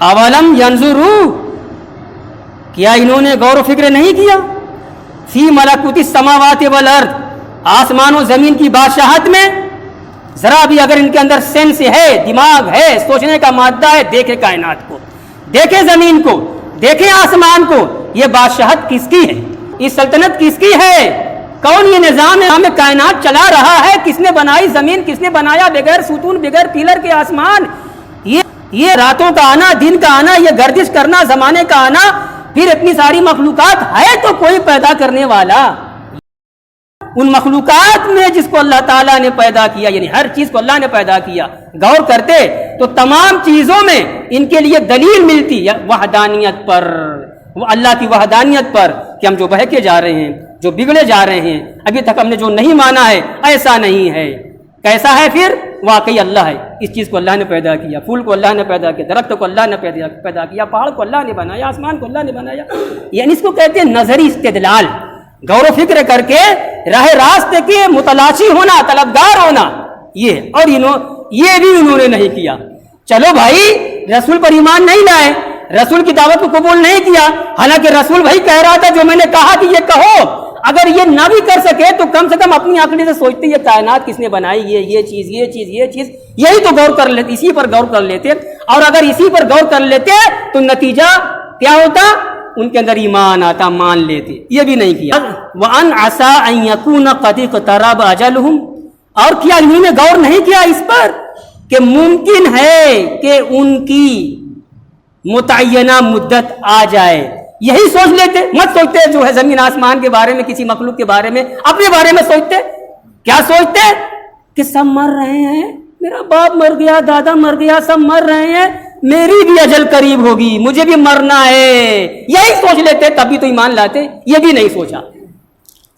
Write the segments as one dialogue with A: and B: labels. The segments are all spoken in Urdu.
A: اولم ینظروا، کیا انہوں نے غور و فکر نہیں کیا، فی ملکوت السماوات والارض، آسمان و زمین کی بادشاہت میں. ذرا بھی اگر ان کے اندر سینس ہے، دماغ ہے، سوچنے کا مادہ ہے، دیکھے کائنات کو، دیکھے زمین کو، دیکھے آسمان کو. یہ بادشاہت کس کی ہے؟ یہ سلطنت کس کی ہے؟ کون یہ نظام ہمیں کائنات چلا رہا ہے؟ کس نے بنائی زمین؟ کس نے بنایا بغیر ستون بغیر پلر کے آسمان؟ یہ راتوں کا آنا، دن کا آنا، یہ گردش کرنا، زمانے کا آنا، پھر اتنی ساری مخلوقات ہے تو کوئی پیدا کرنے والا. ان مخلوقات میں جس کو اللہ تعالیٰ نے پیدا کیا، یعنی ہر چیز کو اللہ نے پیدا کیا، غور کرتے تو تمام چیزوں میں ان کے لیے دلیل ملتی وحدانیت پر، وہ اللہ کی وحدانیت پر، کہ ہم جو بہکے جا رہے ہیں، جو بگڑے جا رہے ہیں، ابھی تک ہم نے جو نہیں مانا ہے ایسا نہیں ہے. کیسا ہے پھر؟ واقعی اللہ ہے. اس چیز کو اللہ نے پیدا کیا، پھول کو اللہ نے پیدا کیا، درخت کو اللہ نے پیدا کیا، پہاڑ کو اللہ نے بنایا، آسمان کو اللہ نے بنایا. یعنی اس کو کہتے ہیں نظری استدلال، غور و فکر کر کے راہ راست کے متلاشی ہونا، طلبگار ہونا. یہ اور یہ بھی انہوں نے نہیں کیا. چلو بھائی، رسول پر ایمان نہیں لائے، رسول کی دعوت کو قبول نہیں کیا، حالانکہ رسول وہی کہہ رہا تھا جو میں نے کہا کہ یہ کہو. اگر یہ نہ بھی کر سکے تو کم سے کم اپنی عقل سے سوچتے یہ کائنات کس نے بنائی، یہ چیز، یہی تو غور کر لیتے، اسی پر غور کر لیتے. اور اگر اسی پر غور کر لیتے تو نتیجہ کیا ہوتا؟ ان کے اندر ایمان آتا، مان لیتے. یہ بھی نہیں کیا. وَأَنْ عَسَىٰ أَن يَكُونَ قَدِ اقْتَرَبَ أَجَلُهُمْ، اور کیا انہوں نے غور نہیں کیا اس پر کہ ممکن ہے کہ ان کی متعینہ مدت آ جائے. یہی سوچ لیتے، مت سوچتے جو ہے زمین آسمان کے بارے میں، کسی مخلوق کے بارے میں، اپنے بارے میں سوچتے. کیا سوچتے؟ کہ سب مر رہے ہیں، میرا باپ مر گیا، دادا مر گیا، سب مر رہے ہیں، میری بھی اجل قریب ہوگی، مجھے بھی مرنا ہے. یہی سوچ لیتے، تب بھی تو ایمان لاتے. یہ بھی نہیں سوچا.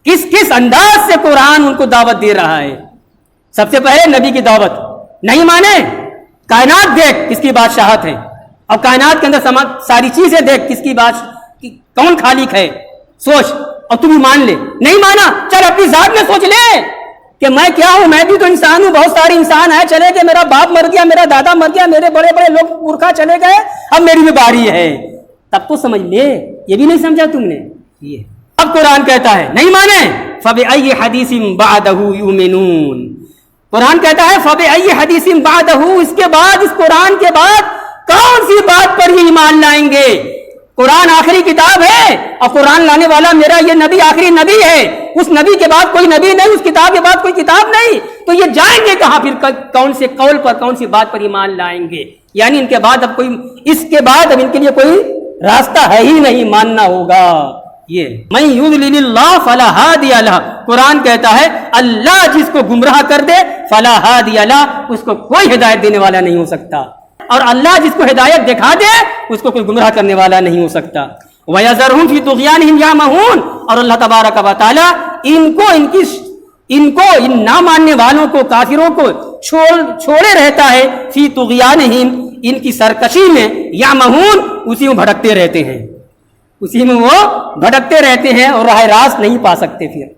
A: کس انداز سے قرآن ان کو دعوت دے رہا ہے. سب سے پہلے نبی کی دعوت، نہیں مانے. کائنات دیکھ کس کی بادشاہت ہے، اور کائنات کے اندر ساری چیزیں دیکھ کس کی کون خالق ہے، سوچ، اور تم مان لے. نہیں مانا، چل اپنی ذات میں سوچ لے کہ میں کیا ہوں، میں بھی تو انسان ہوں، بہت سارے انسان ہیں، چلے گئے، میرا باپ مر گیا، میرا دادا مر گیا، میرے بڑے بڑے لوگ پورکھا چلے گئے، اب میری بھی باری ہے. تب تو سمجھ لے. یہ بھی نہیں سمجھا تم نے. یہ اب قرآن کہتا ہے نہیں مانے، فَبِأَيِّ حَدِيثٍ بَعْدَهُ يُؤْمِنُونَ. قرآن کہتا ہے فَبِأَيِّ حَدِيثٍ بَعْدَهُ، اس کے بعد، اس قرآن کے بعد کون سی بات پر یہ ایمان لائیں گے؟ قرآن آخری کتاب ہے، اور قرآن لانے والا میرا یہ نبی آخری نبی ہے. اس نبی کے بعد کوئی نبی نہیں، اس کتاب کے بعد کوئی کتاب نہیں. تو یہ جائیں گے کہاں پھر؟ کون سے قول پر، کون سی بات پر ایمان لائیں گے؟ یعنی ان کے بعد اب کوئی، اس کے بعد اب ان کے لیے کوئی راستہ ہے ہی نہیں، ماننا ہوگا. یہ مَن يُضْلِلِ اللَّهُ فَلَا هَادِيَ لَهُ، قرآن کہتا ہے اللہ جس کو گمراہ کر دے، فَلَا هَادِيَ لَهُ، اس کو کوئی ہدایت دینے والا نہیں ہو سکتا. اور اللہ جس کو ہدایت دکھا دے اس کو کوئی گمراہ کرنے والا نہیں ہو سکتا. وَيَذَرُهُمْ فِي طُغْيَانِهِمْ يَعْمَهُونَ، اور اللہ تبارک و تعالی ان کو ان نہ ماننے والوں کو، کافروں کو چھوڑے رہتا ہے، فی طغیانہم، ان کی سرکشی میں، یعمہون، اسی میں بھٹکتے رہتے ہیں، اسی میں وہ بھٹکتے رہتے ہیں اور راہ راست نہیں پا سکتے. پھر